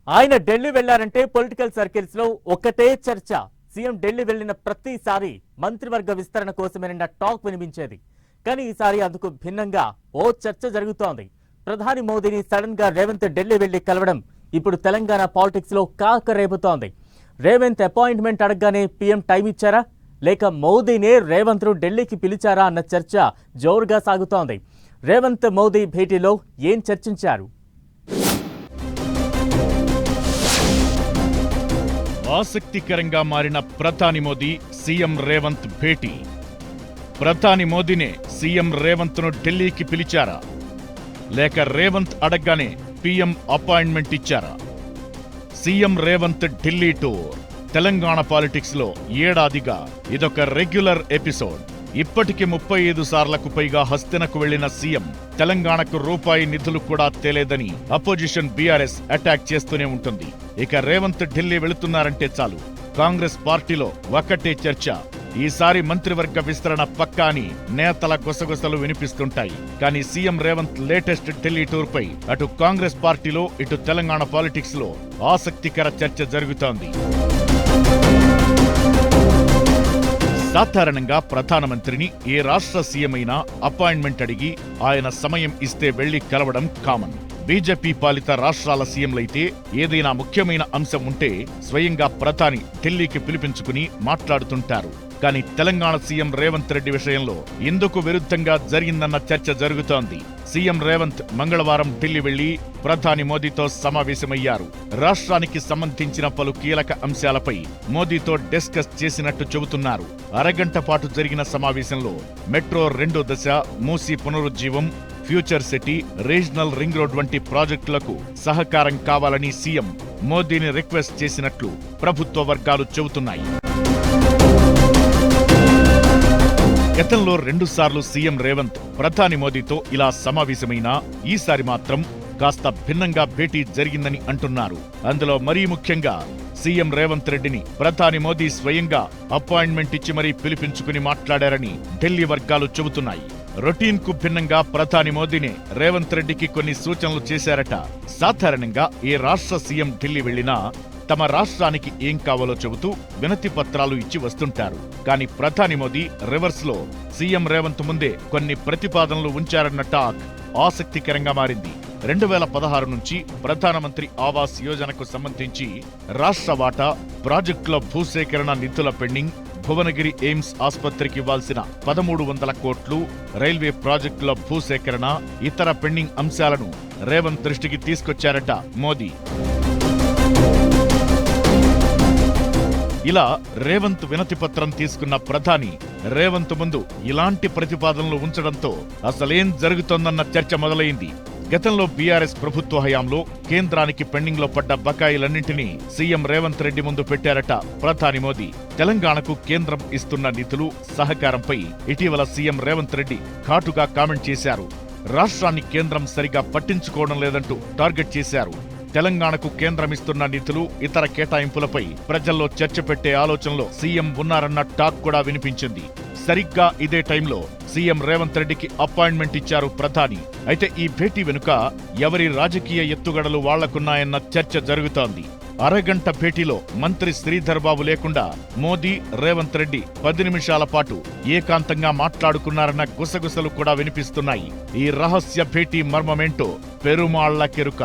ఆయన Delhi వెళ్లారంటే political circles లో ఒకటే చర్చ. సీఎం ఢిల్లీ వెళ్లిన ప్రతిసారి మంత్రివర్గ విస్తరణ కోసమేనన్న టాక్ వినిపించేది. కానీ ఈసారి అందుకు భిన్నంగా ఓ చర్చ జరుగుతోంది. ప్రధాని మోదీని సడన్ గా రేవంత్ ఢిల్లీ వెళ్లి కలవడం ఇప్పుడు తెలంగాణ పాలిటిక్స్ లో కాక రేపుతోంది. రేవంత్ అపాయింట్మెంట్ అడగగానే పీఎం టైం ఇచ్చారా, లేక మోదీనే రేవంత్ ను ఢిల్లీకి పిలిచారా అన్న చర్చ జోరుగా సాగుతోంది. రేవంత్ మోదీ భేటీలో ఏం చర్చించారు? ఆసక్తికరంగా మారిన ప్రధాని మోదీ సీఎం రేవంత్ భేటీ. ప్రధాని మోదీనే సీఎం రేవంత్ ను ఢిల్లీకి పిలిచారా, లేక రేవంత్ అడగ్గానే పీఎం అపాయింట్మెంట్ ఇచ్చారా? CM Revanth Delhi tour Telangana politics లో ఏడాదిగా ఇదొక రెగ్యులర్ ఎపిసోడ్. ఇప్పటికి 35 సార్లకు పైగా హస్తినకు వెళ్లిన సీఎం తెలంగాణకు రూపాయి నిధులు కూడా తేలేదని అపోజిషన్ బీఆర్ఎస్ అటాక్ చేస్తూనే ఉంటుంది. ఇక రేవంత్ ఢిల్లీ వెళుతున్నారంటే చాలు కాంగ్రెస్ పార్టీలో ఒకటే చర్చ. ఈసారి మంత్రివర్గ విస్తరణ పక్కా అని నేతల గుసగుసలు వినిపిస్తుంటాయి. కానీ CM Revanth latest Delhi tour పై అటు కాంగ్రెస్ పార్టీలో ఇటు తెలంగాణ పాలిటిక్స్ లో ఆసక్తికర చర్చ జరుగుతోంది. సాధారణంగా ప్రధానమంత్రిని ఏ రాష్ట్ర సీఎం అయినా అపాయింట్మెంట్ అడిగి ఆయన సమయం ఇస్తే వెళ్లి కలవడం కామన్. బీజేపీ పాలిత రాష్ట్రాల సీఎంలైతే ఏదైనా ముఖ్యమైన అంశం ఉంటే స్వయంగా ప్రధాని ఢిల్లీకి పిలిపించుకుని మాట్లాడుతుంటారు. కానీ తెలంగాణ సీఎం రేవంత్ రెడ్డి విషయంలో ఇందుకు విరుద్ధంగా జరిగిందన్న చర్చ జరుగుతోంది. సీఎం రేవంత్ మంగళవారం ఢిల్లీ వెళ్లి ప్రధాని మోదీతో సమావేశమయ్యారు. రాష్ట్రానికి సంబంధించిన పలు కీలక అంశాలపై మోదీతో డిస్కస్ చేసినట్టు చెబుతున్నారు. అరగంట పాటు జరిగిన సమావేశంలో మెట్రో 2వ దశ, మూసీ పునరుజ్జీవం, future city, regional ring road వంటి ప్రాజెక్టులకు సహకారం కావాలని సీఎం మోదీని రిక్వెస్ట్ చేసినట్లు ప్రభుత్వ వర్గాలు చెబుతున్నాయి. గతంలో 2 సార్లు సీఎం రేవంత్ ప్రధాని మోదీతో ఇలా సమావేశమైనా ఈసారి మాత్రం కాస్త భిన్నంగా భేటీ జరిగిందని అంటున్నారు. అందులో మరీ ముఖ్యంగా సీఎం రేవంత్ రెడ్డిని ప్రధాని మోదీ స్వయంగా అపాయింట్మెంట్ ఇచ్చి మరీ పిలిపించుకుని మాట్లాడారని ఢిల్లీ వర్గాలు చెబుతున్నాయి. రొటీన్ కు భిన్నంగా ప్రధాని మోదీనే రేవంత్ రెడ్డికి కొన్ని సూచనలు చేశారట. సాధారణంగా ఏ రాష్ట్ర సీఎం ఢిల్లీ వెళ్లినా తమ రాష్ట్రానికి ఏం కావాలో చెబుతూ వినతి పత్రాలు ఇచ్చి వస్తుంటారు. కానీ ప్రధాని మోదీ రివర్స్ లో సీఎం రేవంత్ ముందే కొన్ని ప్రతిపాదనలు ఉంచారన్న టాక్ ఆసక్తికరంగా మారింది. 2016 నుంచి ప్రధానమంత్రి ఆవాస్ యోజనకు సంబంధించి రాష్ట్ర వాటా, ప్రాజెక్టుల భూసేకరణ నిధుల పెండింగ్, భువనగిరి ఎయిమ్స్ ఆసుపత్రికి ఇవ్వాల్సిన 1300 కోట్లు, రైల్వే ప్రాజెక్టుల భూసేకరణ, ఇతర పెండింగ్ అంశాలను రేవంత్ దృష్టికి తీసుకొచ్చారట మోదీ. ఇలా రేవంత్ వినతి పత్రం తీసుకున్న ప్రధాని రేవంత్ ముందు ఇలాంటి ప్రతిపాదనలు ఉంచడంతో అసలేం జరుగుతోందన్న చర్చ మొదలైంది. గతంలో బీఆర్ఎస్ ప్రభుత్వ హయాంలో కేంద్రానికి పెండింగ్ లో పడ్డ బకాయిలన్నింటినీ సీఎం రేవంత్ రెడ్డి ముందు పెట్టారట ప్రధాని మోదీ. తెలంగాణకు కేంద్రం ఇస్తున్న నిధులు, సహకారంపై ఇటీవల సీఎం రేవంత్ రెడ్డి ఘాటుగా కామెంట్ చేశారు. రాష్ట్రాన్ని కేంద్రం సరిగా పట్టించుకోవడం లేదంటూ టార్గెట్ చేశారు. తెలంగాణకు కేంద్రమిస్తున్న నిధులు, ఇతర కేటాయింపులపై ప్రజల్లో చర్చ పెట్టే ఆలోచనలో సీఎం ఉన్నారన్న టాక్ కూడా వినిపించింది. సరిగ్గా ఇదే టైంలో సీఎం రేవంత్ రెడ్డికి అపాయింట్మెంట్ ఇచ్చారు ప్రధాని. అయితే ఈ భేటీ వెనుక ఎవరి రాజకీయ ఎత్తుగడలు వాళ్లకున్నాయన్న చర్చ జరుగుతోంది. అరగంట భేటీలో మంత్రి శ్రీధర్ బాబు లేకుండా మోదీ, రేవంత్ రెడ్డి 10 నిమిషాల పాటు ఏకాంతంగా మాట్లాడుకున్నారన్న గుసగుసలు కూడా వినిపిస్తున్నాయి. ఈ రహస్య భేటీ మర్మమేంటో పెరుమాళ్ల కెరుక.